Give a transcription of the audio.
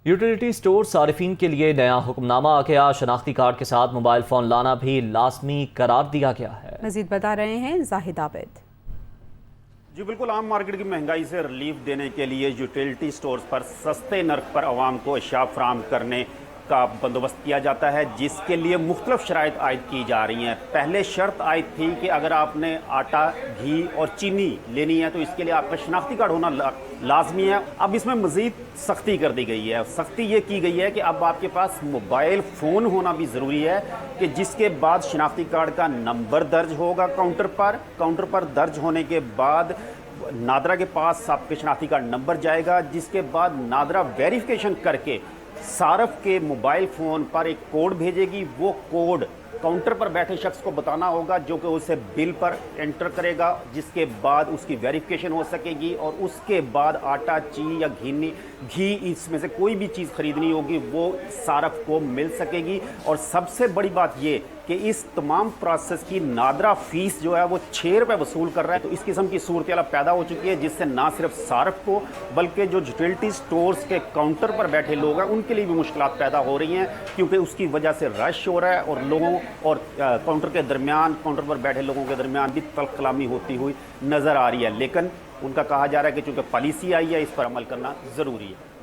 Utility store सारिफिन के लिए नया हुक्मनामा आ गया। शनाख्ती कार्ड के साथ मोबाइल फ़ोन लाना भी लाजमी करार दिया गया है। मजीद बता रहे हैं जाहिद आबिद। जी बिल्कुल, आम मार्केट की महंगाई से रिलीफ देने के लिए यूटिलिटी स्टोर्स पर सस्ते नर्ख पर आवाम को अशिया फराहम करने का बंदोबस्त किया जाता है, जिसके लिए मुख्तलिफ शराइत आयद की जा रही हैं। पहले शर्त आयद थी कि अगर आपने आटा, घी और चीनी लेनी है तो इसके लिए आपका शनाख्ती कार्ड होना लाजमी है। अब इसमें मज़ीद सख्ती कर दी गई है। सख्ती ये की गई है कि अब आपके पास मोबाइल फ़ोन होना भी ज़रूरी है, कि जिसके बाद शनाख्ती कार्ड का नंबर दर्ज होगा काउंटर पर दर्ज होने के बाद नादरा के पास आपके शनाख्ती कार्ड नंबर जाएगा, जिसके बाद नादरा वेरिफिकेशन करके सारफ के मोबाइल फ़ोन पर एक कोड भेजेगी। वो कोड काउंटर पर बैठे शख्स को बताना होगा, जो कि उसे बिल पर एंटर करेगा, जिसके बाद उसकी वेरिफिकेशन हो सकेगी और उसके बाद आटा, चीनी या घी इसमें से कोई भी चीज़ खरीदनी होगी वो सारफ को मिल सकेगी। और सबसे बड़ी बात ये कि इस तमाम प्रोसेस की नादरा फीस जो है वो 6 रुपये वसूल कर रहा है। तो इस किस्म की सूरत पैदा हो चुकी है, जिससे ना सिर्फ सारफ को बल्कि जो यूटिलिटी स्टोर्स के काउंटर पर बैठे लोग हैं उनके लिए भी मुश्किलात पैदा हो रही हैं, क्योंकि उसकी वजह से रश हो रहा है और लोगों और काउंटर पर बैठे लोगों के दरमियान भी तल्ख कलामी होती हुई नज़र आ रही है। लेकिन उनका कहा जा रहा है कि चूँकि पॉलिसी आई है, इस पर अमल करना ज़रूरी है।